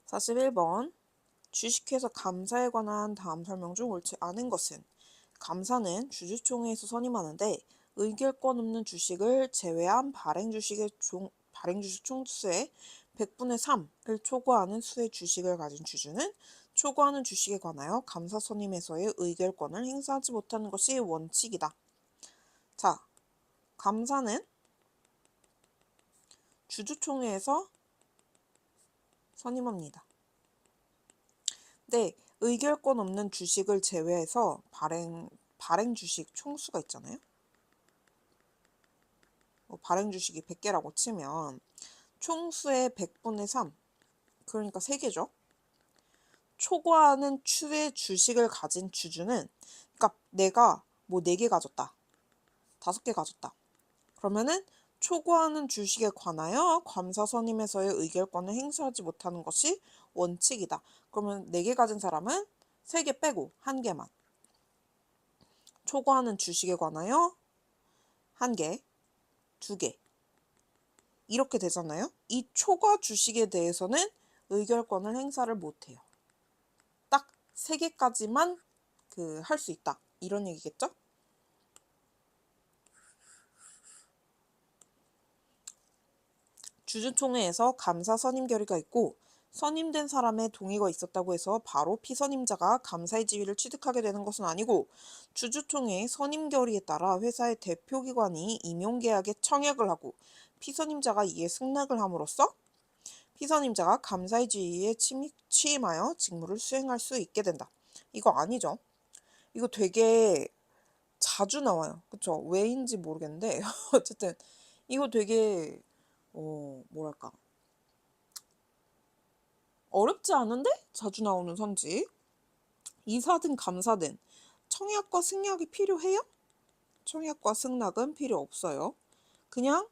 41번 주식회사 감사에 관한 다음 설명 중 옳지 않은 것은 감사는 주주총회에서 선임하는데 의결권 없는 주식을 제외한 발행주식 총수의 100분의 3을 초과하는 수의 주식을 가진 주주는 초과하는 주식에 관하여 감사 선임에서의 의결권을 행사하지 못하는 것이 원칙이다. 자, 감사는 주주총회에서 선임합니다. 네, 의결권 없는 주식을 제외해서 발행 주식 총수가 있잖아요. 발행 주식이 100개라고 치면 총수의 100분의 3, 그러니까 3개죠. 초과하는 추의 주식을 가진 주주는, 그러니까 내가 뭐 4개 가졌다, 5개 가졌다. 그러면은 초과하는 주식에 관하여 감사 선임에서의 의결권을 행사하지 못하는 것이 원칙이다. 그러면 4개 가진 사람은 3개 빼고 1개만. 초과하는 주식에 관하여 1개, 2개. 이렇게 되잖아요. 이 초과 주식에 대해서는 의결권을 행사를 못해요. 딱 3개까지만 할 수 있다. 이런 얘기겠죠? 주주총회에서 감사 선임 결의가 있고 선임된 사람의 동의가 있었다고 해서 바로 피선임자가 감사의 지위를 취득하게 되는 것은 아니고 주주총회의 선임 결의에 따라 회사의 대표기관이 임용계약에 청약을 하고 피선임자가 이에 승낙을 함으로써 피선임자가 감사의 지위에 취임하여 직무를 수행할 수 있게 된다. 이거 아니죠? 이거 되게 자주 나와요. 그쵸? 왜인지 모르겠는데 어쨌든 이거 되게 뭐랄까 어렵지 않은데 자주 나오는 선지. 이사든 감사든 청약과 승낙이 필요해요? 청약과 승낙은 필요 없어요. 그냥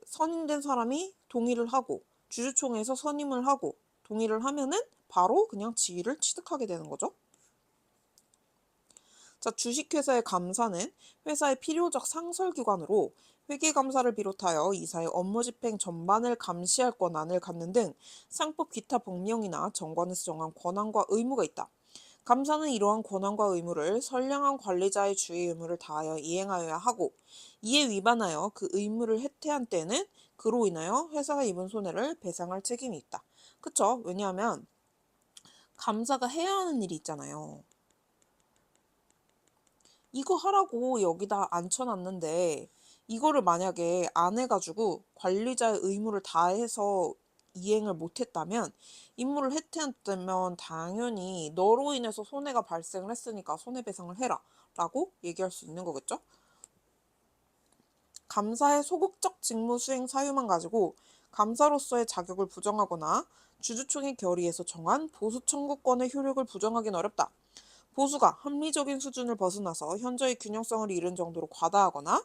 선임된 사람이 동의를 하고 주주총회에서 선임을 하고 동의를 하면은 바로 그냥 지위를 취득하게 되는 거죠. 자, 주식회사의 감사는 회사의 필요적 상설기관으로 회계감사를 비롯하여 이사의 업무 집행 전반을 감시할 권한을 갖는 등 상법 기타 법령이나 정관에서 정한 권한과 의무가 있다. 감사는 이러한 권한과 의무를 선량한 관리자의 주의 의무를 다하여 이행하여야 하고 이에 위반하여 그 의무를 해태한 때는 그로 인하여 회사가 입은 손해를 배상할 책임이 있다. 그쵸? 왜냐하면 감사가 해야 하는 일이 있잖아요. 이거 하라고 여기다 앉혀놨는데 이거를 만약에 안 해가지고 관리자의 의무를 다해서 이행을 못했다면 임무를 해태했다면 당연히 너로 인해서 손해가 발생을 했으니까 손해배상을 해라 라고 얘기할 수 있는 거겠죠. 감사의 소극적 직무 수행 사유만 가지고 감사로서의 자격을 부정하거나 주주총회 결의에서 정한 보수 청구권의 효력을 부정하기는 어렵다. 보수가 합리적인 수준을 벗어나서 현저히 균형성을 잃은 정도로 과다하거나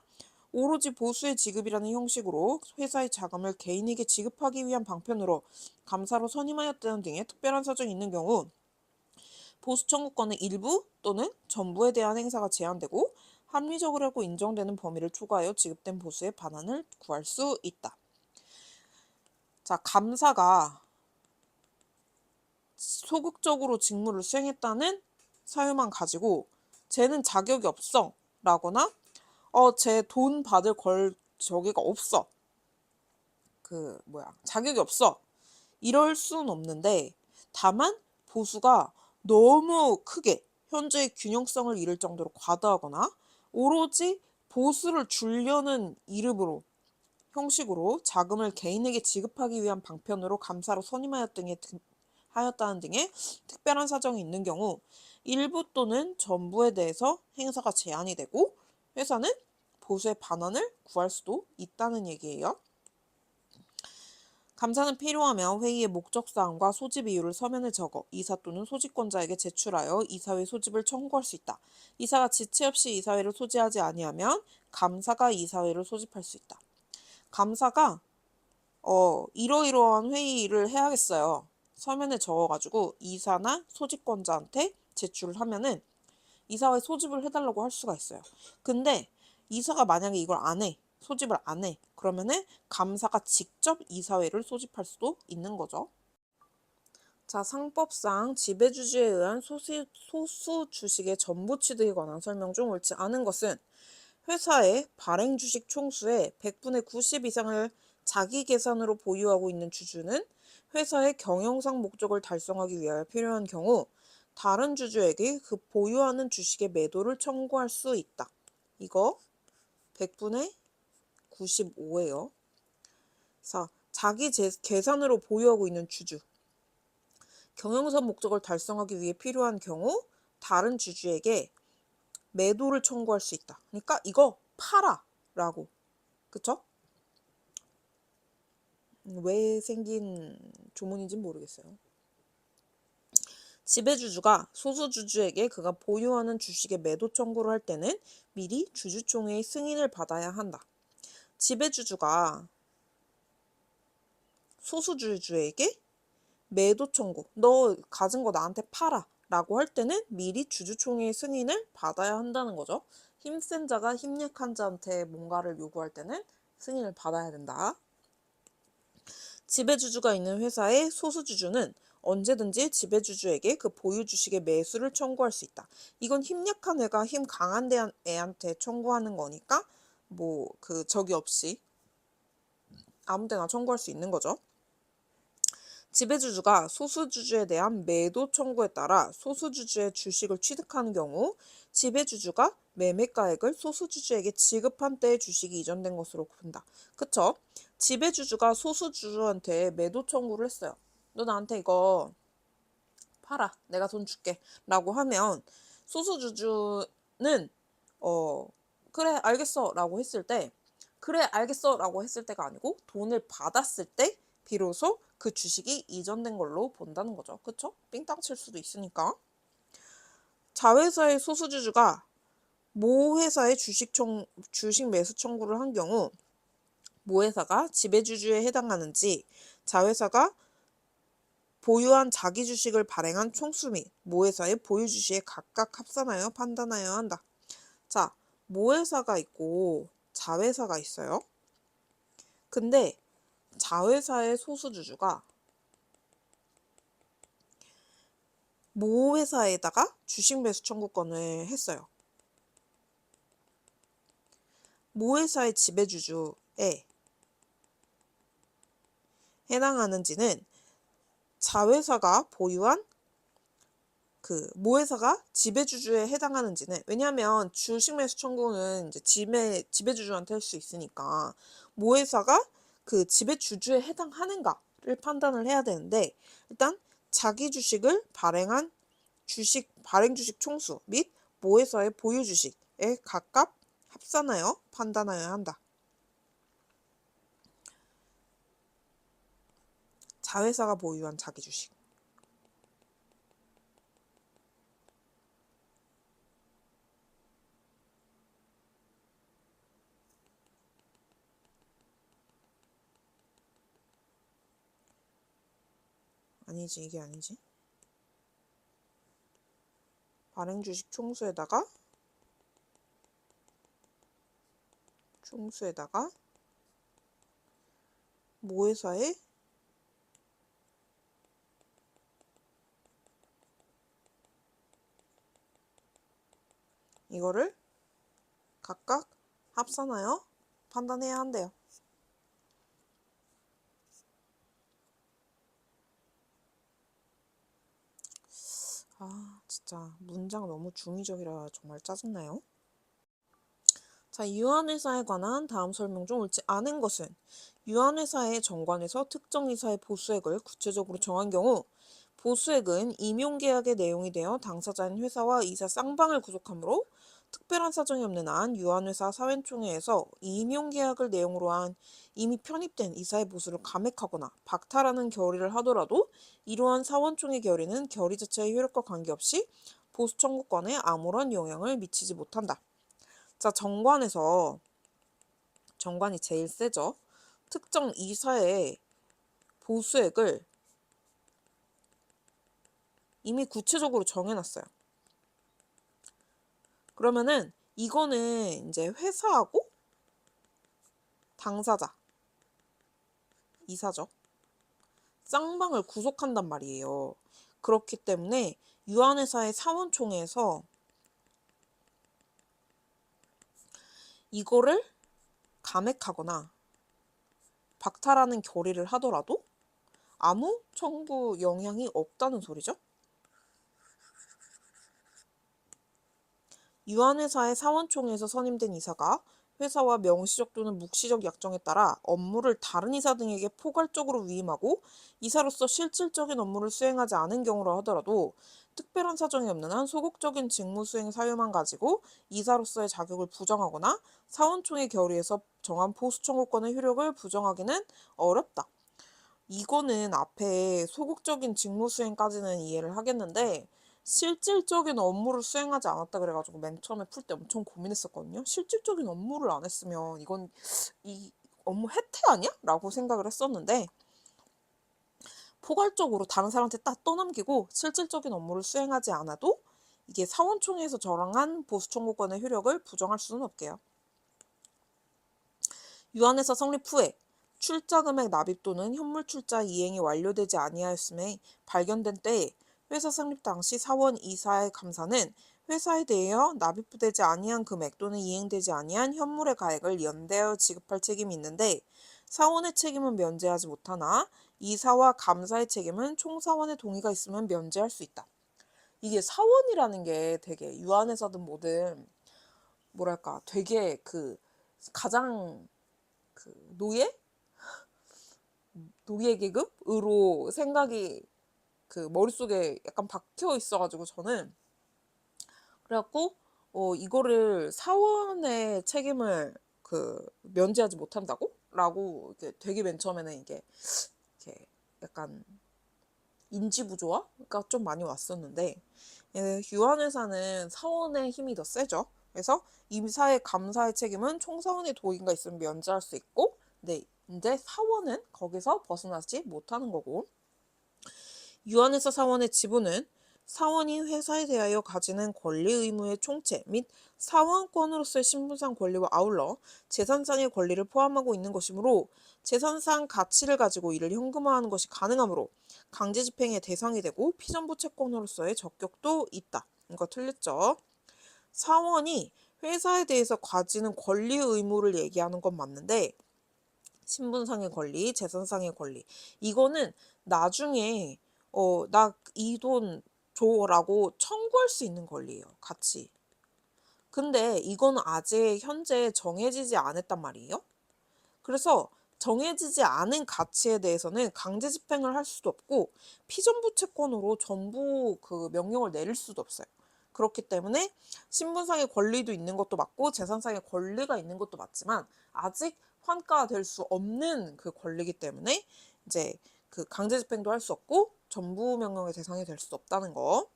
오로지 보수의 지급이라는 형식으로 회사의 자금을 개인에게 지급하기 위한 방편으로 감사로 선임하였다는 등의 특별한 사정이 있는 경우 보수 청구권의 일부 또는 전부에 대한 행사가 제한되고 합리적이라고 인정되는 범위를 초과하여 지급된 보수의 반환을 구할 수 있다. 자, 감사가 소극적으로 직무를 수행했다는 사유만 가지고 쟤는 자격이 없어 라거나 쟤 돈 받을 저기가 없어 자격이 없어 이럴 수는 없는데 다만 보수가 너무 크게 현재의 균형성을 잃을 정도로 과다하거나 오로지 보수를 주려는 이름으로 형식으로 자금을 개인에게 지급하기 위한 방편으로 감사로 선임하였다는 등의 특별한 사정이 있는 경우 일부 또는 전부에 대해서 행사가 제한이 되고 회사는 보수의 반환을 구할 수도 있다는 얘기예요. 감사는 필요하면 회의의 목적사항과 소집 이유를 서면에 적어 이사 또는 소집권자에게 제출하여 이사회 소집을 청구할 수 있다. 이사가 지체 없이 이사회를 소집하지 아니하면 감사가 이사회를 소집할 수 있다. 감사가 이러이러한 회의를 해야겠어요. 서면에 적어가지고 이사나 소집권자한테 제출을 하면은 이사회 소집을 해달라고 할 수가 있어요. 근데 이사가 만약에 이걸 안 해, 소집을 안 해, 그러면은 감사가 직접 이사회를 소집할 수도 있는 거죠. 자, 상법상 지배주주에 의한 소수 주식의 전부 취득에 관한 설명 중 옳지 않은 것은 회사의 발행 주식 총수의 100분의 90 이상을 자기 계산으로 보유하고 있는 주주는 회사의 경영상 목적을 달성하기 위하여 필요한 경우 다른 주주에게 그 보유하는 주식의 매도를 청구할 수 있다. 이거 100분의 95예요. 자, 자기 계산으로 보유하고 있는 주주. 경영상 목적을 달성하기 위해 필요한 경우 다른 주주에게 매도를 청구할 수 있다. 그러니까 이거 팔아 라고. 그쵸? 왜 생긴 조문인지는 모르겠어요. 지배주주가 소수주주에게 그가 보유하는 주식의 매도 청구를 할 때는 미리 주주총회의 승인을 받아야 한다. 지배주주가 소수주주에게 매도 청구, 너 가진 거 나한테 팔아 라고 할 때는 미리 주주총회의 승인을 받아야 한다는 거죠. 힘센 자가 힘약한 자한테 뭔가를 요구할 때는 승인을 받아야 된다. 지배주주가 있는 회사의 소수주주는 언제든지 지배주주에게 그 보유 주식의 매수를 청구할 수 있다. 이건 힘약한 애가 힘 강한 애한테 청구하는 거니까 뭐 그 적이 없이 아무 데나 청구할 수 있는 거죠. 지배주주가 소수주주에 대한 매도 청구에 따라 소수주주의 주식을 취득하는 경우 지배주주가 매매가액을 소수주주에게 지급한 때의 주식이 이전된 것으로 본다. 그쵸? 지배주주가 소수주주한테 매도 청구를 했어요. 너 나한테 이거 팔아. 내가 돈 줄게. 라고 하면 소수주주는 그래 알겠어 라고 했을 때 그래 알겠어 라고 했을 때가 아니고 돈을 받았을 때 비로소 그 주식이 이전된 걸로 본다는 거죠. 그쵸? 삥땅 칠 수도 있으니까. 자회사의 소수주주가 모 회사의 주식 매수 청구를 한 경우 모 회사가 지배주주에 해당하는지 자회사가 보유한 자기 주식을 발행한 총수 및 모 회사의 보유 주식에 각각 합산하여 판단하여야 한다. 자, 모 회사가 있고 자회사가 있어요. 근데 자회사의 소수주주가 모 회사에다가 주식 매수 청구권을 했어요. 모 회사의 지배주주에 해당하는지는 자회사가 보유한 모 회사가 지배주주에 해당하는지는 왜냐하면 주식 매수 청구는 이제 지배주주한테 할 수 있으니까 모 회사가 그 지배주주에 해당하는가를 판단을 해야 되는데 일단 자기 주식을 발행 주식 총수 및 모 회사의 보유 주식에 각각 합산하여 판단하여야 한다. 자회사가 보유한 자기 주식. 아니지, 이게 아니지. 발행 주식 총수에다가 모 회사의 이거를 각각 합산하여 판단해야 한대요. 아, 진짜 문장 너무 중의적이라 정말 짜증나요. 자, 유한회사에 관한 다음 설명 중 옳지 않은 것은 유한회사의 정관에서 특정 이사의 보수액을 구체적으로 정한 경우 보수액은 임용계약의 내용이 되어 당사자인 회사와 이사 쌍방을 구속하므로 특별한 사정이 없는 한 유한회사 사회총회에서 임용계약을 내용으로 한 이미 편입된 이사의 보수를 감액하거나 박탈하는 결의를 하더라도 이러한 사원총회 결의는 결의 자체의 효력과 관계없이 보수 청구권에 아무런 영향을 미치지 못한다. 자, 정관이 제일 세죠. 특정 이사의 보수액을 이미 구체적으로 정해놨어요. 그러면은 이거는 이제 회사하고 당사자, 이사죠. 쌍방을 구속한단 말이에요. 그렇기 때문에 유한회사의 사원총회에서 이거를 감액하거나 박탈하는 결의를 하더라도 아무 청구 영향이 없다는 소리죠. 유한회사의 사원총회에서 선임된 이사가 회사와 명시적 또는 묵시적 약정에 따라 업무를 다른 이사 등에게 포괄적으로 위임하고 이사로서 실질적인 업무를 수행하지 않은 경우라 하더라도 특별한 사정이 없는 한 소극적인 직무 수행 사유만 가지고 이사로서의 자격을 부정하거나 사원총회 결의에서 정한 보수 청구권의 효력을 부정하기는 어렵다. 이거는 앞에 소극적인 직무 수행까지는 이해를 하겠는데 실질적인 업무를 수행하지 않았다 그래가지고 맨 처음에 풀 때 엄청 고민했었거든요. 실질적인 업무를 안 했으면 이건 이 업무 해태 아니야? 라고 생각을 했었는데 포괄적으로 다른 사람한테 딱 떠넘기고 실질적인 업무를 수행하지 않아도 이게 사원총회에서 정한 보수 청구권의 효력을 부정할 수는 없게요. 유한회사 성립 후에 출자금액 납입 또는 현물 출자 이행이 완료되지 아니하였음에 발견된 때에 회사 성립 당시 사원 이사의 감사는 회사에 대하여 납입되지 아니한 금액 또는 이행되지 아니한 현물의 가액을 연대하여 지급할 책임이 있는데 사원의 책임은 면제하지 못하나 이사와 감사의 책임은 총사원의 동의가 있으면 면제할 수 있다. 이게 사원이라는 게 되게 유한회사든 뭐든 뭐랄까 되게 그 가장 그 노예 계급으로 생각이 그 머릿속에 약간 박혀 있어가지고 저는 그래갖고 이거를 사원의 책임을 그 면제하지 못한다고? 라고 이렇게 되게 맨 처음에는 이게 이렇게 약간 인지 부조화가 좀 많이 왔었는데 유한회사는 사원의 힘이 더 세죠. 그래서 임사의 감사의 책임은 총사원의 동의가 있으면 면제할 수 있고 네, 이제 사원은 거기서 벗어나지 못하는 거고 유한회사 사원의 지분은 사원이 회사에 대하여 가지는 권리 의무의 총체 및 사원권으로서의 신분상 권리와 아울러 재산상의 권리를 포함하고 있는 것이므로 재산상 가치를 가지고 이를 현금화하는 것이 가능하므로 강제집행의 대상이 되고 피전부 채권으로서의 적격도 있다. 이거 틀렸죠? 사원이 회사에 대해서 가지는 권리 의무를 얘기하는 건 맞는데 신분상의 권리, 재산상의 권리 이거는 나중에 나 이 돈 줘라고 청구할 수 있는 권리예요. 같이. 근데 이건 아직 현재 정해지지 않았단 말이에요. 그래서 정해지지 않은 가치에 대해서는 강제 집행을 할 수도 없고 피전부 채권으로 전부 그 명령을 내릴 수도 없어요. 그렇기 때문에 신분상의 권리도 있는 것도 맞고 재산상의 권리가 있는 것도 맞지만 아직 환가될 수 없는 그 권리이기 때문에 이제 그 강제 집행도 할 수 없고 전부 명령의 대상이 될 수 없다는 거.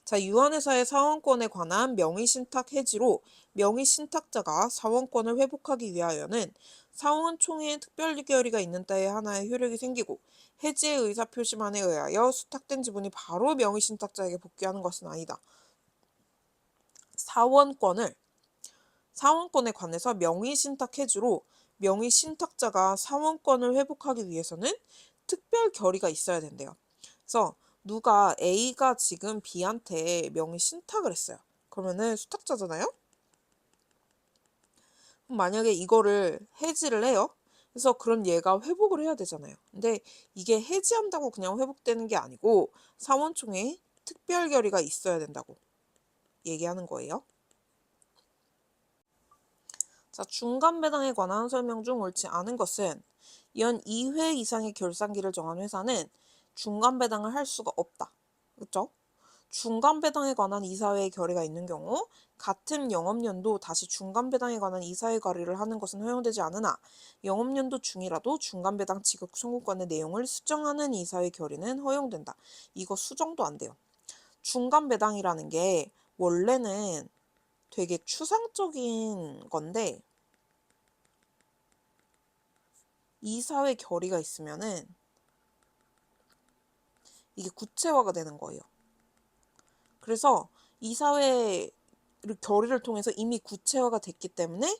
자, 유한회사의 사원권에 관한 명의신탁 해지로 명의신탁자가 사원권을 회복하기 위하여는 사원총회의 특별결의가 있는 때에 하나의 효력이 생기고 해지의 의사표시만에 의하여 수탁된 지분이 바로 명의신탁자에게 복귀하는 것은 아니다. 사원권에 관해서 명의신탁 해지로 명의신탁자가 사원권을 회복하기 위해서는 특별결의가 있어야 된대요. 그래서 누가 A가 지금 B한테 명의 신탁을 했어요. 그러면은 수탁자잖아요? 그럼 만약에 이거를 해지를 해요. 그래서 그럼 얘가 회복을 해야 되잖아요. 근데 이게 해지한다고 그냥 회복되는 게 아니고 사원총회에 특별결의가 있어야 된다고 얘기하는 거예요. 자, 중간배당에 관한 설명 중 옳지 않은 것은 연 2회 이상의 결산기를 정한 회사는 중간배당을 할 수가 없다. 그렇죠? 중간배당에 관한 이사회의 결의가 있는 경우 같은 영업연도 다시 중간배당에 관한 이사회 결의를 하는 것은 허용되지 않으나 영업연도 중이라도 중간배당 지급 청구권의 내용을 수정하는 이사회 결의는 허용된다. 이거 수정도 안 돼요. 중간배당이라는 게 원래는 되게 추상적인 건데 이사회 결의가 있으면은 이게 구체화가 되는 거예요. 그래서 이사회 결의를 통해서 이미 구체화가 됐기 때문에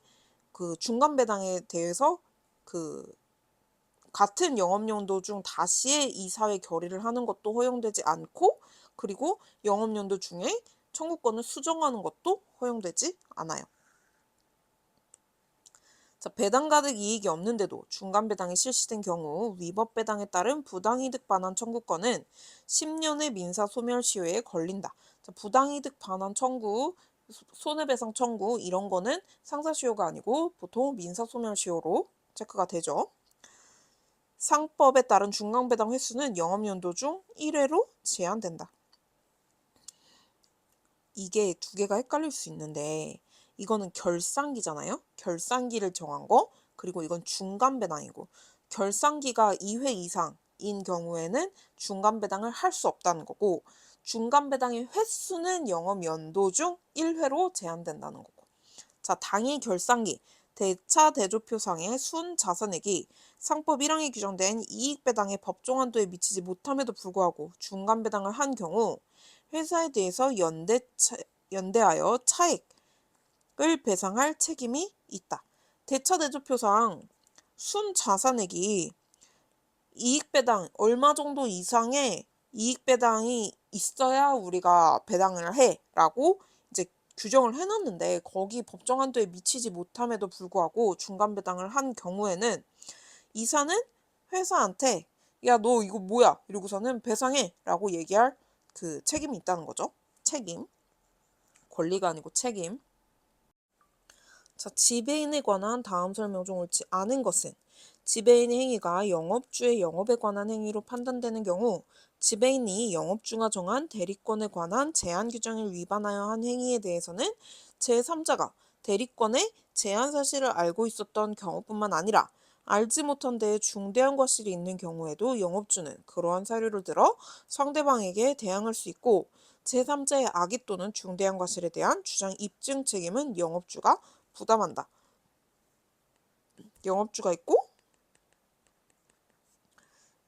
그 중간배당에 대해서 그 같은 영업연도 중 다시의 이사회 결의를 하는 것도 허용되지 않고, 그리고 영업연도 중에 청구권을 수정하는 것도 허용되지 않아요. 자, 배당 가득 이익이 없는데도 중간 배당이 실시된 경우 위법 배당에 따른 부당이득 반환 청구권은 10년의 민사 소멸시효에 걸린다. 자, 부당이득 반환 청구, 손해배상 청구 이런 거는 상사시효가 아니고 보통 민사 소멸시효로 체크가 되죠. 상법에 따른 중간 배당 횟수는 영업연도 중 1회로 제한된다. 이게 두 개가 헷갈릴 수 있는데 이거는 결산기잖아요. 결산기를 정한 거. 그리고 이건 중간 배당이고, 결산기가 2회 이상인 경우에는 중간 배당을 할 수 없다는 거고, 중간 배당의 횟수는 영업 연도 중 1회로 제한된다는 거고. 자, 당일 결산기. 대차 대조표상의 순 자산액이 상법 1항에 규정된 이익 배당의 법정 한도에 미치지 못함에도 불구하고 중간 배당을 한 경우 회사에 대해서 연대하여 차액을 배상할 책임이 있다. 대차 대조표상 순 자산액이 이익 배당 얼마 정도 이상의 이익 배당이 있어야 우리가 배당을 해라고 이제 규정을 해놨는데, 거기 법정 한도에 미치지 못함에도 불구하고 중간 배당을 한 경우에는 이사는 회사한테 야, 너 이거 뭐야? 이러고서는 배상해라고 얘기할 그 책임이 있다는 거죠. 책임. 권리가 아니고 책임. 자, 지배인에 관한 다음 설명 중 옳지 않은 것은 지배인의 행위가 영업주의 영업에 관한 행위로 판단되는 경우 지배인이 영업주가 정한 대리권에 관한 제한 규정을 위반하여 한 행위에 대해서는 제3자가 대리권의 제한 사실을 알고 있었던 경우뿐만 아니라 알지 못한 데에 중대한 과실이 있는 경우에도 영업주는 그러한 사유를 들어 상대방에게 대항할 수 있고, 제3자의 악의 또는 중대한 과실에 대한 주장 입증 책임은 영업주가 부담한다. 영업주가 있고,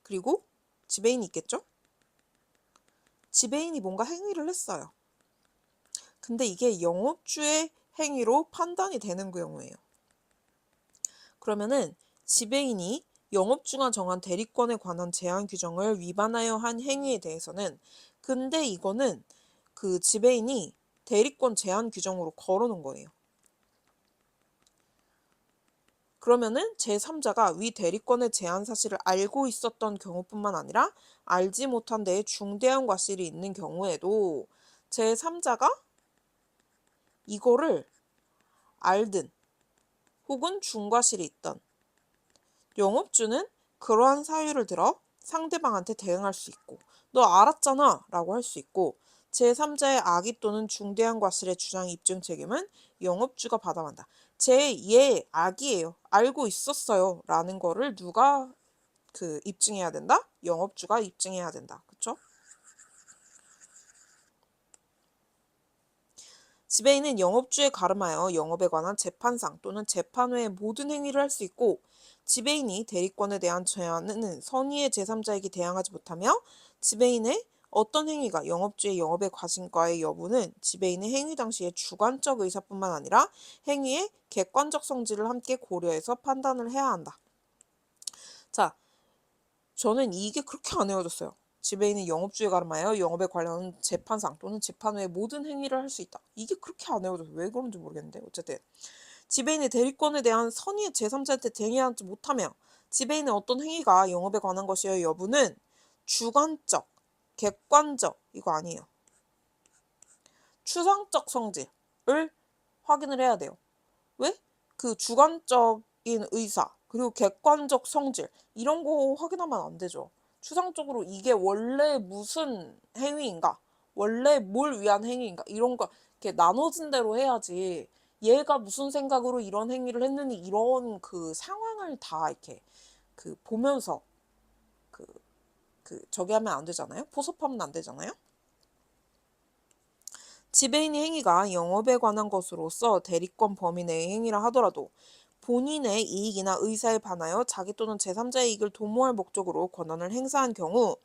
그리고 지배인이 있겠죠? 지배인이 뭔가 행위를 했어요. 근데 이게 영업주의 행위로 판단이 되는 경우예요. 그러면은 지배인이 영업주가 정한 대리권에 관한 제한 규정을 위반하여 한 행위에 대해서는, 근데 이거는 그 지배인이 대리권 제한 규정으로 걸어놓은 거예요. 그러면은 제3자가 위 대리권의 제한 사실을 알고 있었던 경우뿐만 아니라 알지 못한 데에 중대한 과실이 있는 경우에도 제3자가 이거를 알든 혹은 중과실이 있던 영업주는 그러한 사유를 들어 상대방한테 대응할 수 있고, 너 알았잖아 라고 할 수 있고, 제3자의 악의 또는 중대한 과실의 주장 입증 책임은 영업주가 받아간다. 얘 악이에요. 알고 있었어요. 라는 거를 누가 입증해야 된다? 영업주가 입증해야 된다. 그쵸? 지배인은 영업주에 가름하여 영업에 관한 재판상 또는 재판외의 모든 행위를 할 수 있고, 지배인이 대리권에 대한 제한은 선의의 제3자에게 대항하지 못하며, 지배인의 어떤 행위가 영업주의 영업의 과실과의 여부는 지배인의 행위 당시의 주관적 의사뿐만 아니라 행위의 객관적 성질을 함께 고려해서 판단을 해야 한다. 자, 저는 이게 그렇게 안 외워졌어요. 지배인은 영업주에 가름하여 영업에 관련한 재판상 또는 재판 외의 모든 행위를 할 수 있다. 이게 그렇게 안 외워져서 왜 그런지 모르겠는데, 어쨌든 지배인의 대리권에 대한 선의의 제3자한테 대행하지 못하며 지배인의 어떤 행위가 영업에 관한 것이여 여부는 주관적, 객관적 이거 아니에요. 추상적 성질을 확인을 해야 돼요. 왜? 그 주관적인 의사 그리고 객관적 성질 이런 거 확인하면 안 되죠. 추상적으로 이게 원래 무슨 행위인가, 원래 뭘 위한 행위인가 이런 거 이렇게 나눠진 대로 해야지, 얘가 무슨 생각으로 이런 행위를 했느니 이런 그 상황을 다 이렇게 보면서 저기 하면 안 되잖아요. 포섭하면 안 되잖아요. 지배인의 행위가 영업에 관한 것으로서 대리권 범위 내의 행위라 하더라도 본인의 이익이나 의사에 반하여 자기 또는 제3자의 이익을 도모할 목적으로 권한을 행사한 경우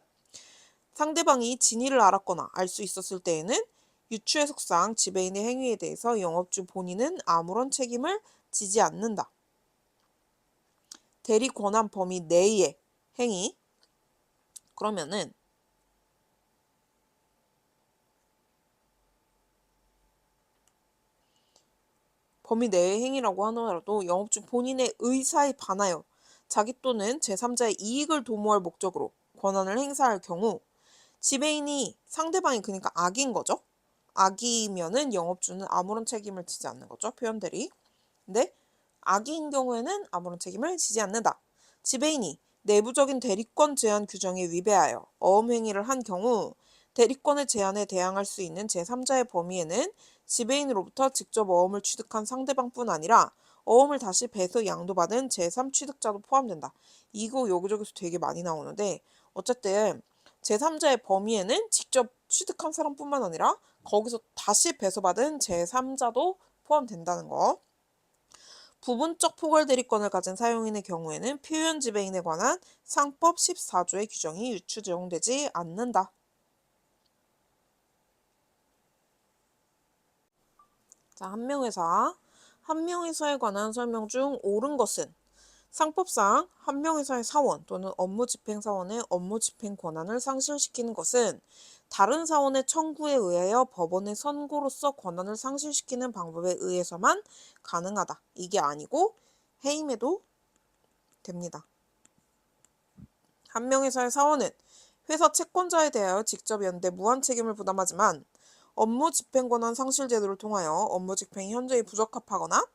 상대방이 진위를 알았거나 알 수 있었을 때에는 유추의 속상 지배인의 행위에 대해서 영업주 본인은 아무런 책임을 지지 않는다. 대리 권한 범위 내에 행위. 그러면은 범위 내의 행위라고 하더라도 영업중 본인의 의사에 반하여 자기 또는 제3자의 이익을 도모할 목적으로 권한을 행사할 경우 지배인이 상대방이 그러니까 악인 거죠. 악이면은 영업주는 아무런 책임을 지지 않는 거죠. 표현들이. 근데 악인 경우에는 아무런 책임을 지지 않는다. 지배인이 내부적인 대리권 제한 규정에 위배하여 어음행위를 한 경우 대리권의 제한에 대항할 수 있는 제3자의 범위에는 지배인으로부터 직접 어음을 취득한 상대방뿐 아니라 어음을 다시 배서 양도받은 제3취득자도 포함된다. 이거 여기저기서 되게 많이 나오는데 어쨌든 제3자의 범위에는 직접 취득한 사람뿐만 아니라 거기서 다시 배서받은 제3자도 포함된다는 거. 부분적 포괄 대리권을 가진 사용인의 경우에는 표현 지배인에 관한 상법 14조의 규정이 유추 적용되지 않는다. 자, 한명회사. 한명회사에 관한 설명 중 옳은 것은 상법상 한명회사의 사원 또는 업무집행사원의 업무집행 권한을 상실시키는 것은 다른 사원의 청구에 의하여 법원의 선고로서 권한을 상실시키는 방법에 의해서만 가능하다. 이게 아니고 해임해도 됩니다. 한명회사의 사원은 회사 채권자에 대하여 직접 연대 무한 책임을 부담하지만 업무집행권한 상실 제도를 통하여 업무집행이 현저히 부적합하거나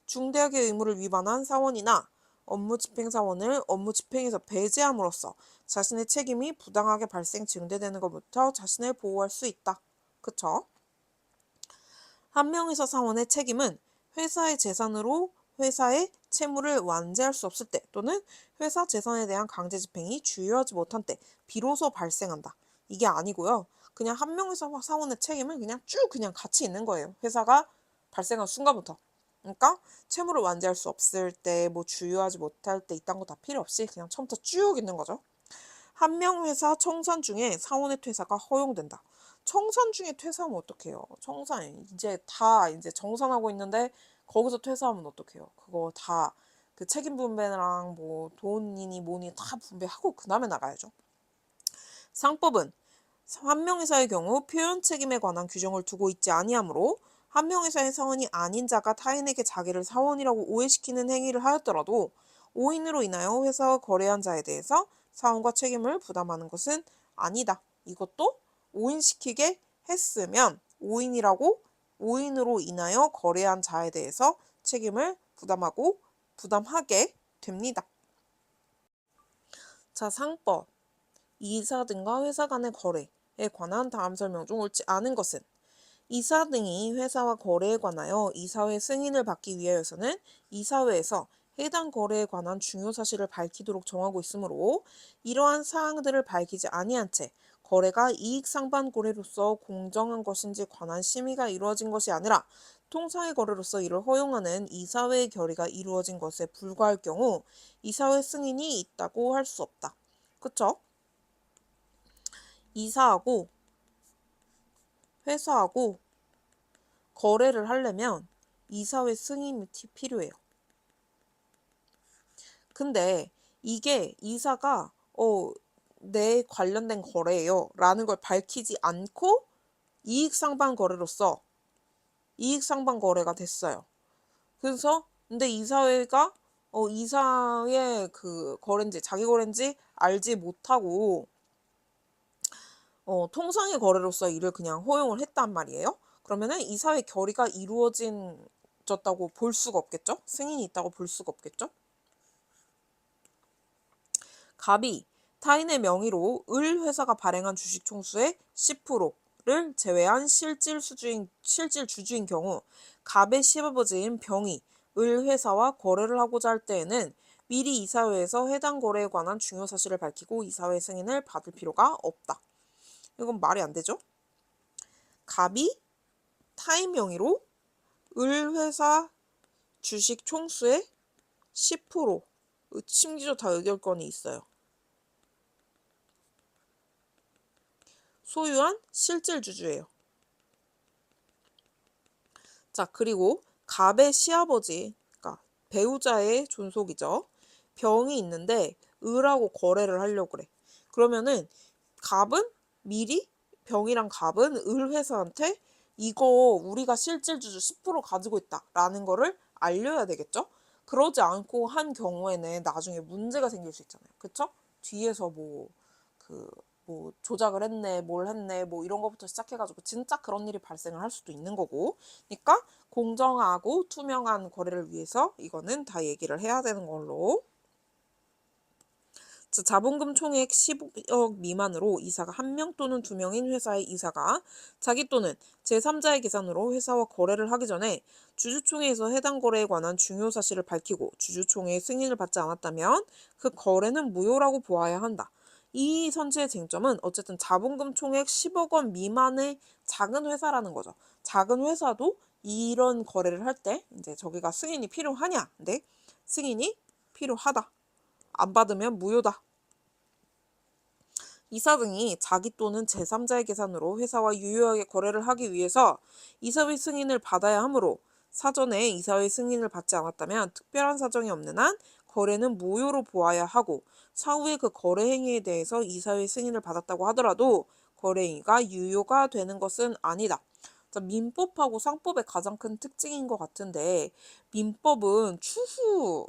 중대하게 의무를 위반한 사원이나 업무집행사원을 업무집행에서 배제함으로써 자신의 책임이 부당하게 발생 증대되는 것부터 자신을 보호할 수 있다. 그쵸? 한명회사 사원의 책임은 회사의 재산으로 회사의 채무를 완제할 수 없을 때 또는 회사 재산에 대한 강제 집행이 주요하지 못한 때 비로소 발생한다. 이게 아니고요. 그냥 한명회사 사원의 책임은 그냥 쭉 그냥 같이 있는 거예요. 회사가 발생한 순간부터. 그러니까 채무를 완제할 수 없을 때, 뭐 주요하지 못할 때 이딴 거 다 필요 없이 그냥 처음부터 쭉 있는 거죠. 한명회사 청산 중에 사원의 퇴사가 허용된다. 청산 중에 퇴사하면 어떡해요? 청산 이제 정산하고 있는데 거기서 퇴사하면 어떡해요? 그거 다 그 책임 분배랑 뭐 돈이니 뭐니 다 분배하고 그 다음에 나가야죠. 상법은 한명회사의 경우 표현 책임에 관한 규정을 두고 있지 아니하므로 한명회사의 사원이 아닌 자가 타인에게 자기를 사원이라고 오해시키는 행위를 하였더라도 오인으로 인하여 회사와 거래한 자에 대해서 사원과 책임을 부담하는 것은 아니다. 이것도 오인시키게 했으면 오인으로 인하여 거래한 자에 대해서 책임을 부담하게 됩니다. 자, 상법. 이사 등과 회사 간의 거래에 관한 다음 설명 중 옳지 않은 것은 이사 등이 회사와 거래에 관하여 이사회 승인을 받기 위하여서는 이사회에서 해당 거래에 관한 중요 사실을 밝히도록 정하고 있으므로 이러한 사항들을 밝히지 아니한 채 거래가 이익 상반 거래로서 공정한 것인지 관한 심의가 이루어진 것이 아니라 통상의 거래로서 이를 허용하는 이사회의 결의가 이루어진 것에 불과할 경우 이사회 승인이 있다고 할 수 없다. 그쵸? 이사하고 회사하고 거래를 하려면 이사회 승인이 필요해요. 근데 이게 이사가 내 관련된 거래예요 라는 걸 밝히지 않고 이익상반 거래로서 이익상반 거래가 됐어요. 그래서 근데 이사회가 이사의 그 거래인지 자기 거래인지 알지 못하고 통상의 거래로서 이를 그냥 허용을 했단 말이에요. 그러면은 이사회 결의가 이루어졌다고 볼 수가 없겠죠? 승인이 있다고 볼 수가 없겠죠? 갑이 타인의 명의로 을 회사가 발행한 주식 총수의 10%를 제외한 실질 주주인 경우 갑의 시아버지인 병이 을 회사와 거래를 하고자 할 때에는 미리 이사회에서 해당 거래에 관한 중요 사실을 밝히고 이사회 승인을 받을 필요가 없다. 이건 말이 안 되죠? 갑이 타인 명의로 을 회사 주식 총수의 10% 심지어 다 의결권이 있어요. 소유한 실질 주주예요. 자, 그리고 갑의 시아버지, 그러니까 배우자의 존속이죠. 병이 있는데 을하고 거래를 하려고 그래. 그러면은 갑은 미리 병이랑 갑은 을 회사한테 이거 우리가 실질주주 10% 가지고 있다라는 거를 알려야 되겠죠? 그러지 않고 한 경우에는 나중에 문제가 생길 수 있잖아요. 그쵸? 뒤에서 뭐 조작을 했네, 뭘 했네, 뭐 이런 것부터 시작해가지고 진짜 그런 일이 발생을 할 수도 있는 거고. 그러니까 공정하고 투명한 거래를 위해서 이거는 다 얘기를 해야 되는 걸로. 자본금 총액 10억 미만으로 이사가 1명 또는 2명인 회사의 이사가 자기 또는 제3자의 계산으로 회사와 거래를 하기 전에 주주총회에서 해당 거래에 관한 중요 사실을 밝히고 주주총회의 승인을 받지 않았다면 그 거래는 무효라고 보아야 한다. 이 선지의 쟁점은 어쨌든 자본금 총액 10억 원 미만의 작은 회사라는 거죠. 작은 회사도 이런 거래를 할 때 이제 저기가 승인이 필요하냐? 근데 승인이 필요하다. 안 받으면 무효다. 이사 등이 자기 또는 제3자의 계산으로 회사와 유효하게 거래를 하기 위해서 이사의 승인을 받아야 하므로 사전에 이사의 승인을 받지 않았다면 특별한 사정이 없는 한 거래는 무효로 보아야 하고 사후에 그 거래 행위에 대해서 이사의 승인을 받았다고 하더라도 거래 행위가 유효가 되는 것은 아니다. 자, 민법하고 상법의 가장 큰 특징인 것 같은데 민법은 추후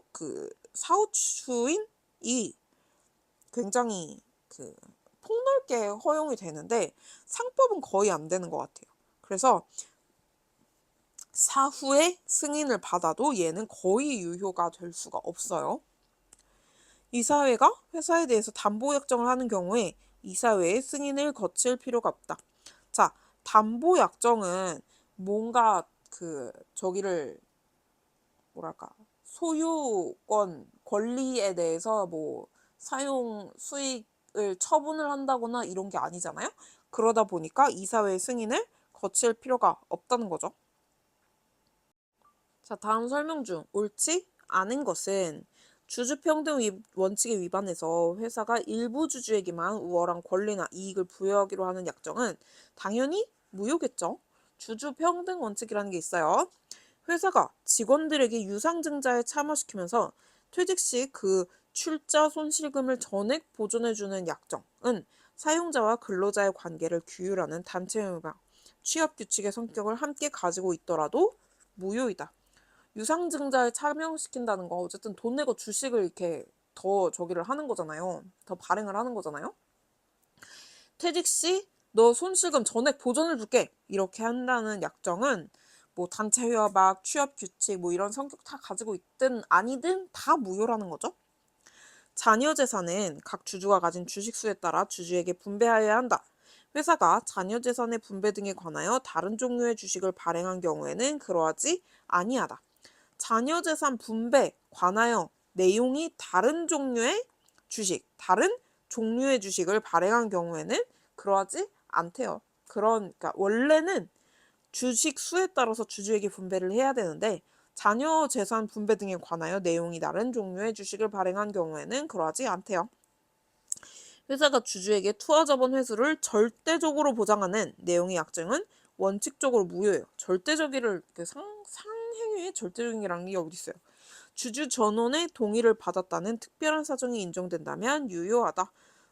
사후추인이 굉장히 폭넓게 허용이 되는데 상법은 거의 안 되는 것 같아요. 그래서 사후에 승인을 받아도 얘는 거의 유효가 될 수가 없어요. 이사회가 회사에 대해서 담보약정을 하는 경우에 이사회의 승인을 거칠 필요가 없다. 자, 담보약정은 뭔가 저기를 뭐랄까 소유권 권리에 대해서 뭐 사용 수익을 처분을 한다거나 이런 게 아니잖아요. 그러다 보니까 이사회의 승인을 거칠 필요가 없다는 거죠. 자, 다음 설명 중 옳지 않은 것은 주주평등 원칙에 위반해서 회사가 일부 주주에게만 우월한 권리나 이익을 부여하기로 하는 약정은 당연히 무효겠죠. 주주평등 원칙이라는 게 있어요. 회사가 직원들에게 유상증자에 참여시키면서 퇴직 시 그 출자 손실금을 전액 보존해주는 약정은 사용자와 근로자의 관계를 규율하는 단체협약, 취업규칙의 성격을 함께 가지고 있더라도 무효이다. 유상증자에 참여시킨다는 거 어쨌든 돈 내고 주식을 이렇게 더 저기를 하는 거잖아요. 더 발행을 하는 거잖아요. 퇴직 시 너 손실금 전액 보전을 줄게 이렇게 한다는 약정은 뭐 단체 협약, 취업 규칙 뭐 이런 성격 다 가지고 있든 아니든 다 무효라는 거죠. 자녀 재산은 각 주주가 가진 주식 수에 따라 주주에게 분배하여야 한다. 회사가 자녀 재산의 분배 등에 관하여 다른 종류의 주식을 발행한 경우에는 그러하지 아니하다. 자녀 재산 분배 관하여 내용이 다른 종류의 다른 종류의 주식을 발행한 경우에는 그러하지 않대요. 그러니까 원래는 주식 수에 따라서 주주에게 분배를 해야 되는데 자녀 재산 분배 등에 관하여 내용이 다른 종류의 주식을 발행한 경우에는 그러하지 않대요. 회사가 주주에게 투하자본 회수를 절대적으로 보장하는 내용의 약정은 원칙적으로 무효예요. 절대적이를 상행위의 절대적이라는 게 어디 있어요. 주주 전원의 동의를 받았다는 특별한 사정이 인정된다면 유효하다.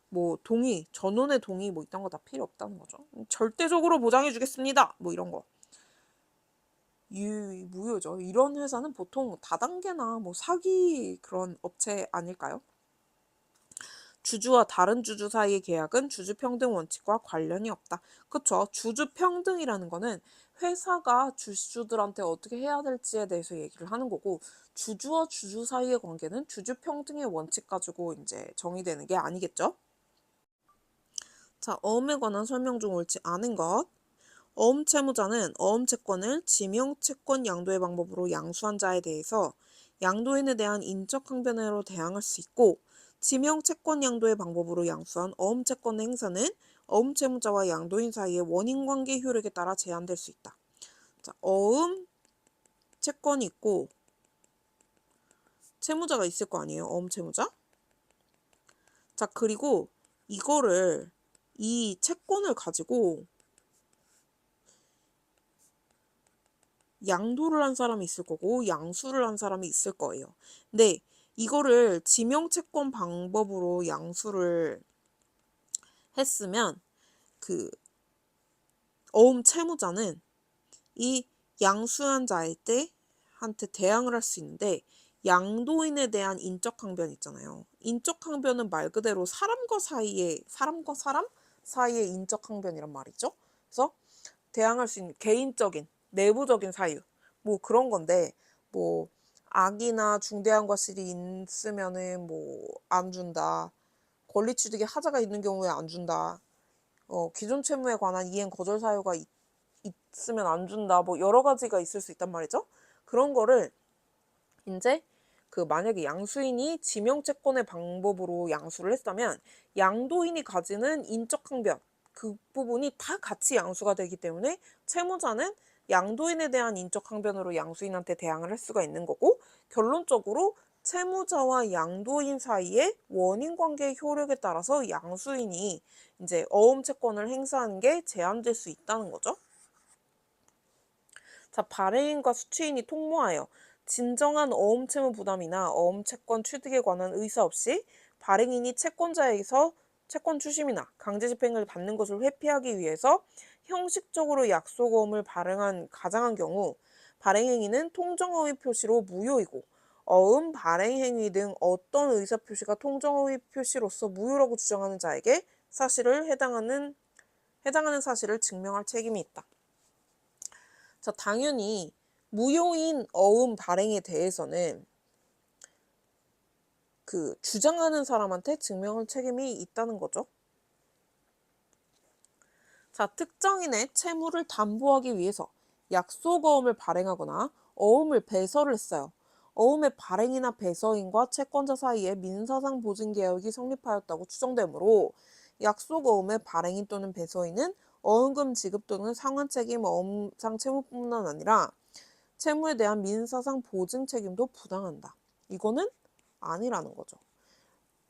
뭐 동의, 전원의 동의 뭐 이딴 거 다 필요 없다는 거죠. 절대적으로 보장해 주겠습니다. 뭐 이런 거. 무효죠. 이런 회사는 보통 다단계나 뭐 사기 그런 업체 아닐까요? 주주와 다른 주주 사이의 계약은 주주평등 원칙과 관련이 없다. 그쵸? 주주평등이라는 거는 회사가 주주들한테 어떻게 해야 될지에 대해서 얘기를 하는 거고 주주와 주주 사이의 관계는 주주평등의 원칙 가지고 이제 정의되는 게 아니겠죠? 자, 어음에 관한 설명 중 옳지 않은 것. 어음 채무자는 어음 채권을 지명 채권 양도의 방법으로 양수한 자에 대해서 양도인에 대한 인적 항변으로 대항할 수 있고 지명 채권 양도의 방법으로 양수한 어음 채권의 행사는 어음 채무자와 양도인 사이의 원인 관계 효력에 따라 제한될 수 있다. 자, 어음 채권이 있고 채무자가 있을 거 아니에요. 어음 채무자. 자, 그리고 이 채권을 가지고 양도를 한 사람이 있을 거고 양수를 한 사람이 있을 거예요. 근데 이거를 지명채권 방법으로 양수를 했으면 그 어음 채무자는 이 양수한 자일 때 한테 대항을 할 수 있는데 양도인에 대한 인적 항변 있잖아요. 인적 항변은 말 그대로 사람과 사람 사이의 인적 항변이란 말이죠. 그래서 대항할 수 있는 개인적인 내부적인 사유 뭐 그런 건데 뭐 악이나 중대한 과실이 있으면은 뭐 안 준다. 권리취득에 하자가 있는 경우에 안 준다. 기존 채무에 관한 이행 거절 사유가 있으면 안 준다. 뭐 여러 가지가 있을 수 있단 말이죠. 그런 거를 이제 만약에 양수인이 지명채권의 방법으로 양수를 했다면 양도인이 가지는 인적 항변 그 부분이 다 같이 양수가 되기 때문에 채무자는 양도인에 대한 인적 항변으로 양수인한테 대항을 할 수가 있는 거고 결론적으로 채무자와 양도인 사이의 원인 관계의 효력에 따라서 양수인이 이제 어음 채권을 행사하는 게 제한될 수 있다는 거죠. 자, 발행인과 수취인이 통모하여 진정한 어음 채무 부담이나 어음 채권 취득에 관한 의사 없이 발행인이 채권자에게서 채권 추심이나 강제 집행을 받는 것을 회피하기 위해서 형식적으로 약속어음을 발행한 가장한 경우 발행행위는 통정허위 표시로 무효이고 어음 발행행위 등 어떤 의사표시가 통정허위 표시로서 무효라고 주장하는 자에게 해당하는 사실을 증명할 책임이 있다. 자, 당연히 무효인 어음 발행에 대해서는 주장하는 사람한테 증명할 책임이 있다는 거죠. 자, 특정인의 채무를 담보하기 위해서 약속어음을 발행하거나 어음을 배서를 했어요. 어음의 발행이나 배서인과 채권자 사이에 민사상 보증계약이 성립하였다고 추정되므로 약속어음의 발행인 또는 배서인은 어음금 지급 또는 상환책임 어음상 채무뿐만 아니라 채무에 대한 민사상 보증 책임도 부당한다. 이거는 아니라는 거죠.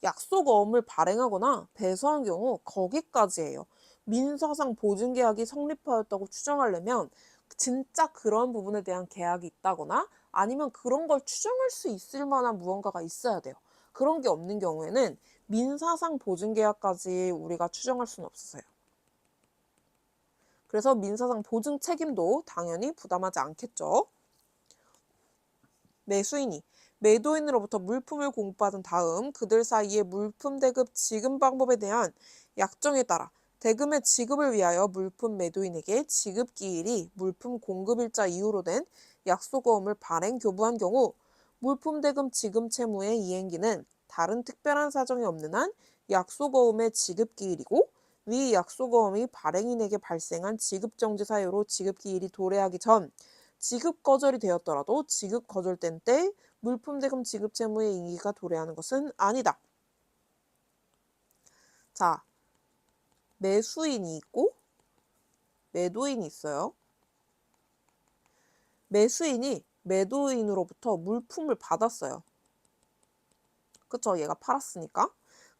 약속어음을 발행하거나 배서한 경우 거기까지예요. 민사상 보증계약이 성립하였다고 추정하려면 진짜 그런 부분에 대한 계약이 있다거나 아니면 그런 걸 추정할 수 있을 만한 무언가가 있어야 돼요. 그런 게 없는 경우에는 민사상 보증계약까지 우리가 추정할 수는 없어요. 그래서 민사상 보증 책임도 당연히 부담하지 않겠죠. 매수인이 매도인으로부터 물품을 공급받은 다음 그들 사이의 물품 대급 지급 방법에 대한 약정에 따라 대금의 지급을 위하여 물품 매도인에게 지급기일이 물품 공급일자 이후로 된 약속어음을 발행 교부한 경우 물품 대금 지급 채무의 이행기는 다른 특별한 사정이 없는 한 약속어음의 지급기일이고 위 약속어음이 발행인에게 발생한 지급정지 사유로 지급기일이 도래하기 전 지급 거절이 되었더라도 지급 거절된 때 물품 대금 지급 채무의 임기가 도래하는 것은 아니다. 자, 매수인이 있고 매도인이 있어요. 매수인이 매도인으로부터 물품을 받았어요. 그쵸? 얘가 팔았으니까.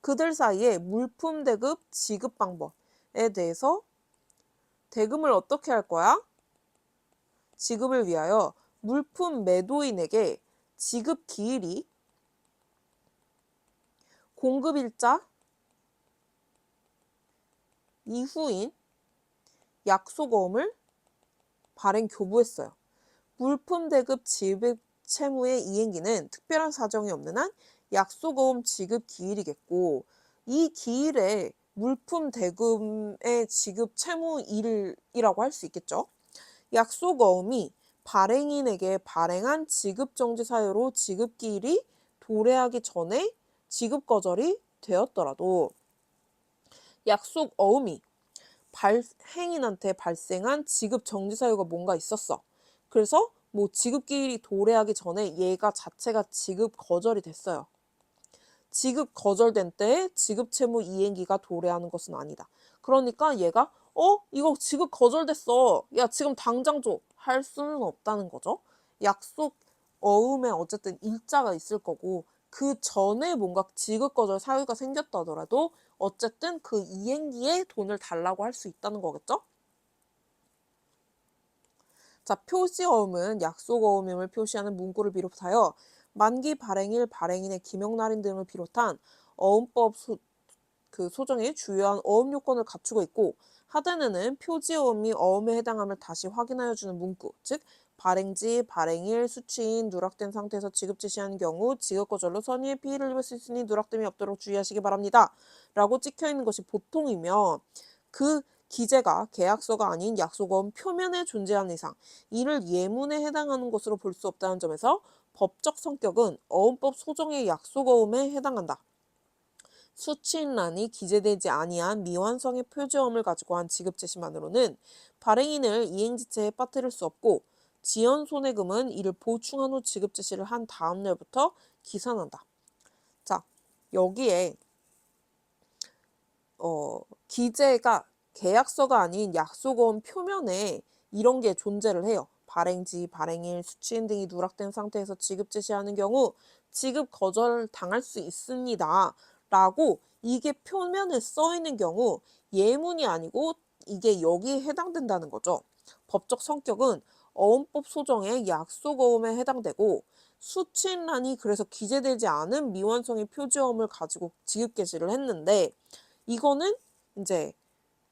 그들 사이에 물품 대급 지급 방법에 대해서 대금을 어떻게 할 거야? 지급을 위하여 물품 매도인에게 지급 기일이 공급일자 이후인 약속어음을 발행 교부했어요. 물품 대급 지급 채무의 이행기는 특별한 사정이 없는 한 약속어음 지급 기일이겠고 이 기일에 물품 대금의 지급 채무일이라고 할 수 있겠죠. 약속어음이 발행인에게 발행한 지급정지 사유로 지급기일이 도래하기 전에 지급 거절이 되었더라도 약속어음이 발행인한테 발생한 지급 정지 사유가 뭔가 있었어. 그래서 뭐 지급기일이 도래하기 전에 얘가 자체가 지급 거절이 됐어요. 지급 거절된 때에 지급 채무 이행기가 도래하는 것은 아니다. 그러니까 얘가 이거 지급 거절됐어. 야 지금 당장 줘. 할 수는 없다는 거죠. 약속 어음에 어쨌든 일자가 있을 거고 그 전에 뭔가 지급 거절 사유가 생겼다 하더라도 어쨌든 그 이행기에 돈을 달라고 할 수 있다는 거겠죠? 자, 표시어음은 약속어음임을 표시하는 문구를 비롯하여 만기 발행일, 발행인의 기명날인 등을 비롯한 어음법 소정의 주요한 어음 요건을 갖추고 있고, 하단에는 표지어음 및 어음에 해당함을 다시 확인하여주는 문구, 즉 발행지, 발행일, 수취인, 누락된 상태에서 지급 제시한 경우 지급 거절로 선의의 피해를 입을 수 있으니 누락됨이 없도록 주의하시기 바랍니다. 라고 찍혀있는 것이 보통이며, 그 기재가 계약서가 아닌 약속어음 표면에 존재하는 이상 이를 예문에 해당하는 것으로 볼 수 없다는 점에서 법적 성격은 어음법 소정의 약속어음에 해당한다. 수취인란이 기재되지 아니한 미완성의 표지어음을 가지고 한 지급 제시만으로는 발행인을 이행지체에 빠뜨릴 수 없고, 지연 손해금은 이를 보충한 후 지급 제시를 한 다음 날부터 기산한다. 자, 여기에 기재가 계약서가 아닌 약속어음 표면에 이런 게 존재를 해요. 발행지, 발행일, 수취인 등이 누락된 상태에서 지급 제시하는 경우 지급 거절 당할 수 있습니다. 라고 이게 표면에 써 있는 경우 예문이 아니고 이게 여기에 해당된다는 거죠. 법적 성격은 어음법 소정의 약속어음에 해당되고, 수취인란이 그래서 기재되지 않은 미완성의 표지어음을 가지고 지급 개시를 했는데, 이거는 이제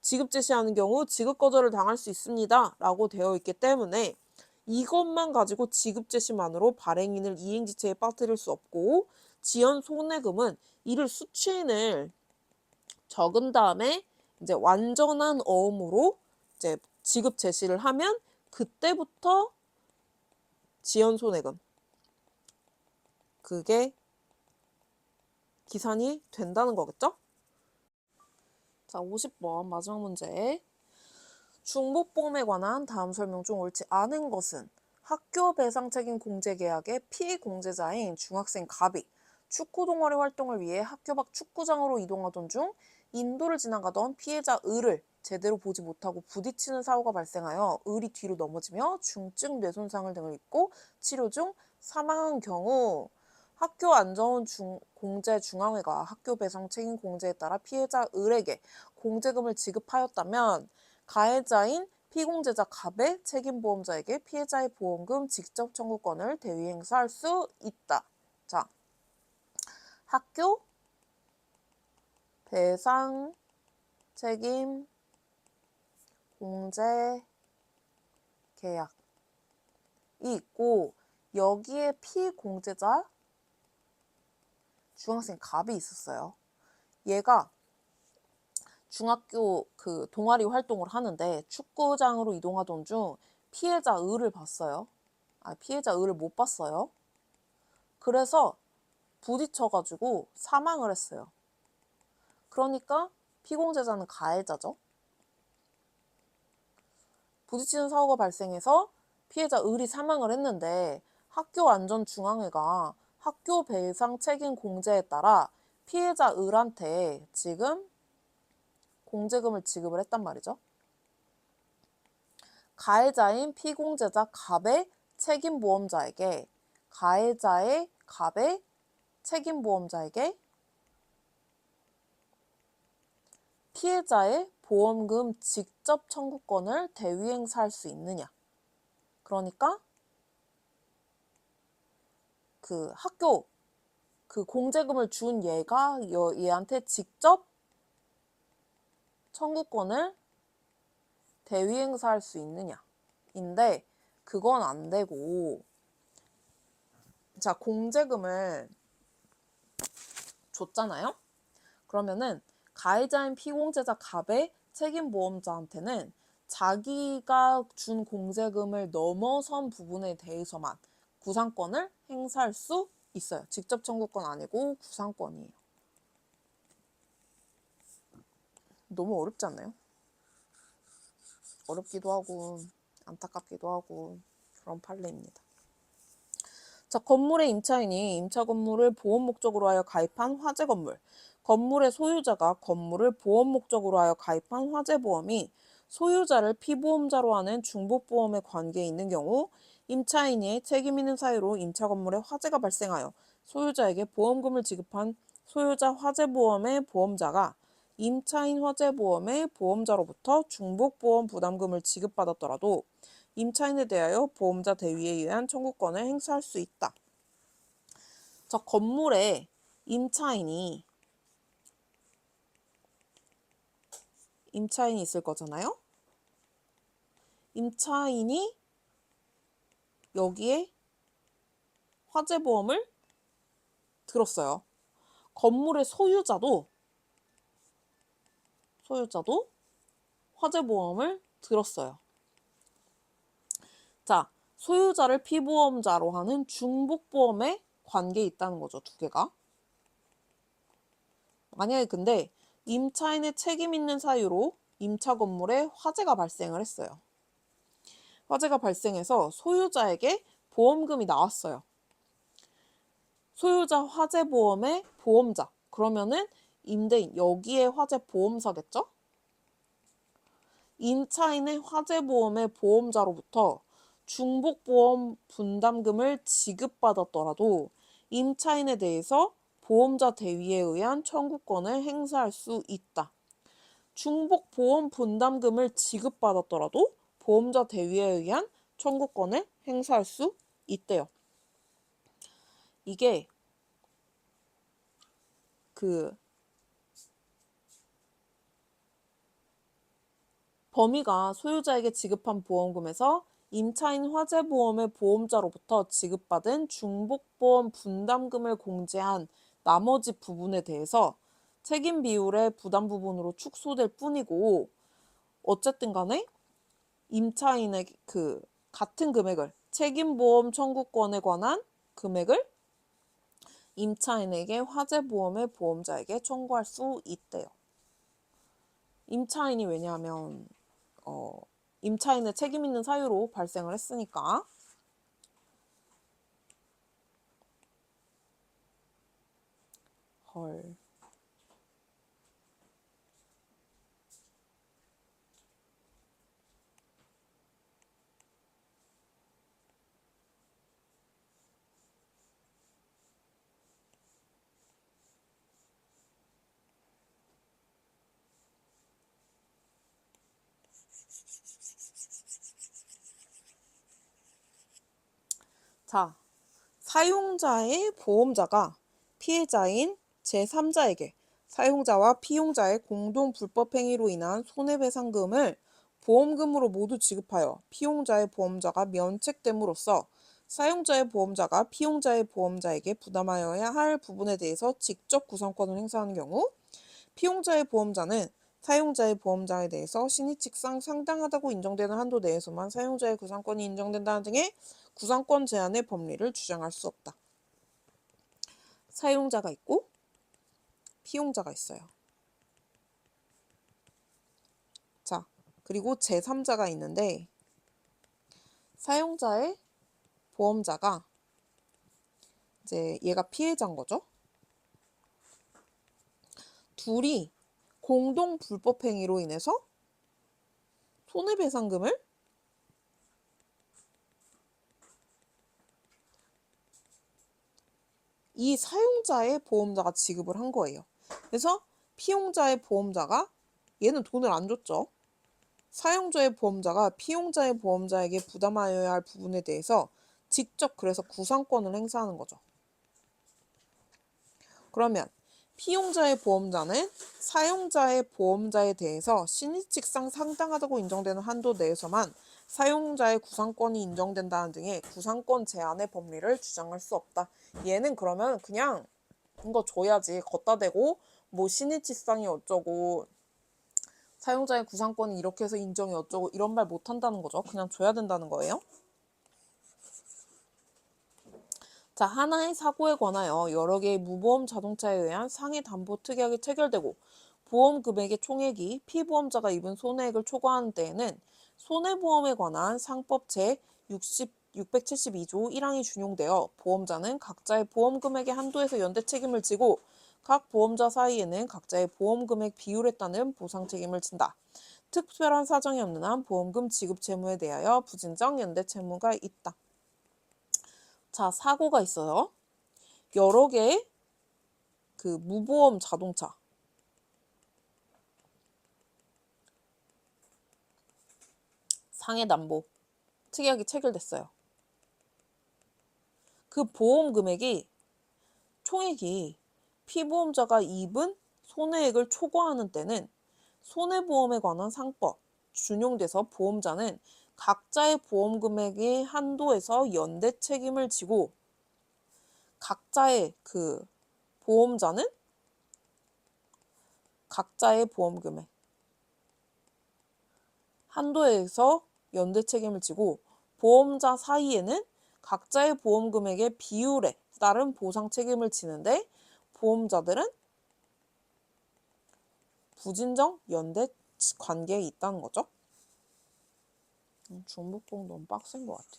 지급 제시하는 경우 지급 거절을 당할 수 있습니다. 라고 되어 있기 때문에 이것만 가지고 지급 제시만으로 발행인을 이행지체에 빠뜨릴 수 없고, 지연 손해금은 이를 수취인을 적은 다음에 이제 완전한 어음으로 이제 지급 제시를 하면 그때부터 지연 손해금 그게 기산이 된다는 거겠죠? 자, 50번 마지막 문제. 중복보험에 관한 다음 설명 중 옳지 않은 것은 학교 배상 책임 공제 계약의 피공제자인 중학생 갑이 축구 동아리 활동을 위해 학교 밖 축구장으로 이동하던 중 인도를 지나가던 피해자 을을 제대로 보지 못하고 부딪히는 사고가 발생하여 을이 뒤로 넘어지며 중증 뇌손상을 등을 입고 치료 중 사망한 경우, 학교 안전공제중앙회가 학교 배상 책임 공제에 따라 피해자 을에게 공제금을 지급하였다면 가해자인 피공제자 갑의 책임보험자에게 피해자의 보험금 직접 청구권을 대위 행사할 수 있다. 자, 학교 배상 책임 공제 계약이 있고, 여기에 피공제자 중학생 갑이 있었어요. 얘가 중학교 동아리 활동을 하는데 축구장으로 이동하던 중 피해자 을을 봤어요. 피해자 을을 못 봤어요. 그래서 부딪혀가지고 사망을 했어요. 그러니까 피공제자는 가해자죠. 부딪히는 사고가 발생해서 피해자 을이 사망을 했는데 학교안전중앙회가 학교 배상 책임 공제에 따라 피해자 을한테 지금 공제금을 지급을 했단 말이죠. 가해자인 피공제자 갑의 책임보험자에게 가해자의 갑의 책임보험자에게 피해자의 보험금 직접 청구권을 대위 행사할 수 있느냐. 그러니까 학교 공제금을 준 얘가 얘한테 직접 청구권을 대위 행사할 수 있느냐 인데, 그건 안 되고, 자, 공제금을 줬잖아요. 그러면은 가해자인 피공제자 갑의 책임보험자한테는 자기가 준 공제금을 넘어선 부분에 대해서만 구상권을 행사할 수 있어요. 직접 청구권 아니고 구상권이에요. 너무 어렵지 않나요? 어렵기도 하고 안타깝기도 하고 그런 판례입니다. 자, 건물의 임차인이 임차 건물을 보험 목적으로 하여 가입한 화재 건물, 건물의 소유자가 건물을 보험 목적으로 하여 가입한 화재보험이 소유자를 피보험자로 하는 중복보험에 관계에 있는 경우, 임차인이 책임 있는 사유로 임차 건물에 화재가 발생하여 소유자에게 보험금을 지급한 소유자 화재보험의 보험자가 임차인 화재보험의 보험자로부터 중복보험 부담금을 지급받았더라도 임차인에 대하여 보험자 대위에 의한 청구권을 행사할 수 있다. 저 건물에 임차인이 있을 거잖아요. 임차인이 여기에 화재보험을 들었어요. 건물의 소유자도 화재보험을 들었어요. 자, 소유자를 피보험자로 하는 중복보험에 관계에 있다는 거죠, 두 개가. 만약에 근데 임차인의 책임 있는 사유로 임차 건물에 화재가 발생을 했어요. 화재가 발생해서 소유자에게 보험금이 나왔어요. 소유자 화재보험의 보험자. 그러면은 임대인, 여기에 화재 보험사겠죠? 임차인의 화재보험의 보험자로부터 중복보험 분담금을 지급받았더라도 임차인에 대해서 보험자 대위에 의한 청구권을 행사할 수 있다. 중복보험 분담금을 지급받았더라도 보험자 대위에 의한 청구권을 행사할 수 있대요. 이게 범위가 소유자에게 지급한 보험금에서 임차인 화재보험의 보험자로부터 지급받은 중복보험 분담금을 공제한 나머지 부분에 대해서 책임 비율의 부담 부분으로 축소될 뿐이고, 어쨌든 간에 임차인의 같은 금액을, 책임보험 청구권에 관한 금액을 임차인에게 화재보험의 보험자에게 청구할 수 있대요. 임차인이 왜냐하면 임차인의 책임 있는 사유로 발생을 했으니까. 헐. 자, 사용자의 보험자가 피해자인 제3자에게 사용자와 피용자의 공동 불법 행위로 인한 손해배상금을 보험금으로 모두 지급하여 피용자의 보험자가 면책됨으로써 사용자의 보험자가 피용자의 보험자에게 부담하여야 할 부분에 대해서 직접 구상권을 행사하는 경우, 피용자의 보험자는 사용자의 보험자에 대해서 신의칙상 상당하다고 인정되는 한도 내에서만 사용자의 구상권이 인정된다는 등의 구상권 제한의 법리를 주장할 수 없다. 사용자가 있고 피용자가 있어요. 자, 그리고 제3자가 있는데, 사용자의 보험자가 이제 얘가 피해자인 거죠. 둘이 공동 불법 행위로 인해서 손해배상금을 이 사용자의 보험자가 지급을 한 거예요. 그래서 피용자의 보험자가, 얘는 돈을 안 줬죠. 사용자의 보험자가 피용자의 보험자에게 부담하여야 할 부분에 대해서 직접 그래서 구상권을 행사하는 거죠. 그러면 피용자의 보험자는 사용자의 보험자에 대해서 신의칙상 상당하다고 인정되는 한도 내에서만 사용자의 구상권이 인정된다는 등의 구상권 제한의 법리를 주장할 수 없다. 얘는 그러면 그냥 이거 줘야지, 걷다 대고 뭐 신의칙상이 어쩌고 사용자의 구상권이 이렇게 해서 인정이 어쩌고 이런 말 못한다는 거죠. 그냥 줘야 된다는 거예요. 자, 하나의 사고에 관하여 여러 개의 무보험 자동차에 의한 상해 담보 특약이 체결되고 보험 금액의 총액이 피보험자가 입은 손해액을 초과하는 때에는 손해보험에 관한 상법 제672조 1항이 준용되어 보험자는 각자의 보험 금액의 한도에서 연대 책임을 지고 각 보험자 사이에는 각자의 보험 금액 비율에 따른 보상 책임을 진다. 특별한 사정이 없는 한 보험금 지급 채무에 대하여 부진정 연대 채무가 있다. 자, 사고가 있어요. 여러 개의 무보험 자동차. 상해담보 특약이 체결됐어요. 그 보험 금액이 총액이 피보험자가 입은 손해액을 초과하는 때는 손해보험에 관한 상법 준용돼서 보험자는 각자의 보험 금액의 한도에서 연대 책임을 지고 각자의 보험자는 각자의 보험 금액 한도에서 연대 책임을 지고 보험자 사이에는 각자의 보험 금액의 비율에 따른 보상 책임을 지는데 보험자들은 부진정 연대 관계에 있다는 거죠. 중복보험 너무 빡센 것 같아.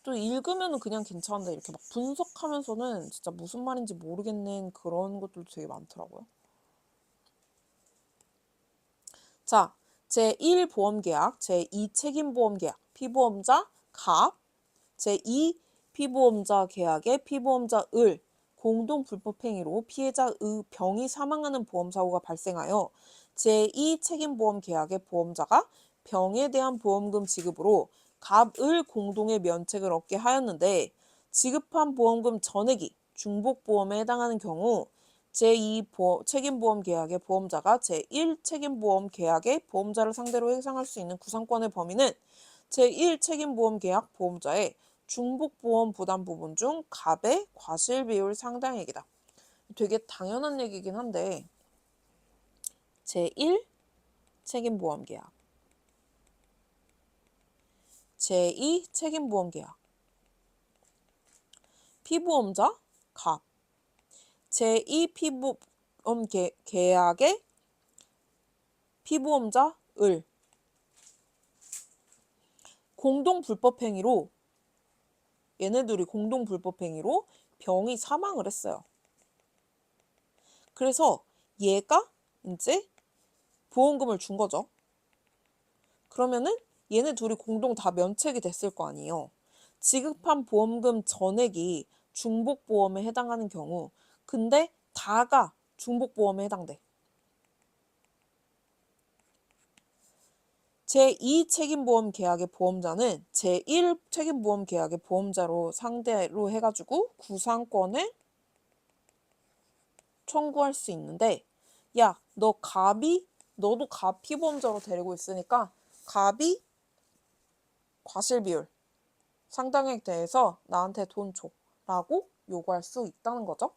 또 읽으면 그냥 괜찮은데 이렇게 막 분석하면서는 진짜 무슨 말인지 모르겠는 그런 것들도 되게 많더라고요. 자, 제1보험계약, 제2책임보험계약, 피보험자 갑, 제2 피보험자 계약의 피보험자 을, 공동불법행위로 피해자 의 병이 사망하는 보험사고가 발생하여 제2 책임보험 계약의 보험자가 병에 대한 보험금 지급으로 갑을 공동의 면책을 얻게 하였는데 지급한 보험금 전액이 중복보험에 해당하는 경우 제2 책임보험 계약의 보험자가 제1 책임보험 계약의 보험자를 상대로 해당할 수 있는 구상권의 범위는 제1 책임보험 계약 보험자의 중복보험 부담 부분 중 갑의 과실비율 상당액이다. 되게 당연한 얘기긴 한데 제1 책임보험 계약, 제2 책임보험 계약, 피보험자 갑, 제2 피보험 계약의 피보험자 을, 공동불법행위로 얘네들이 공동불법행위로 병이 사망을 했어요. 그래서 얘가 이제 보험금을 준 거죠. 그러면은 얘네 둘이 공동 다 면책이 됐을 거 아니에요. 지급한 보험금 전액이 중복보험에 해당하는 경우 근데 다가 중복보험에 해당돼. 제2 책임보험 계약의 보험자는 제1 책임보험 계약의 보험자로 상대로 해가지고 구상권을 청구할 수 있는데 야, 너도 갑 피보험자로 데리고 있으니까 갑이 과실비율 상당액 대해서 나한테 돈 줘 라고 요구할 수 있다는 거죠.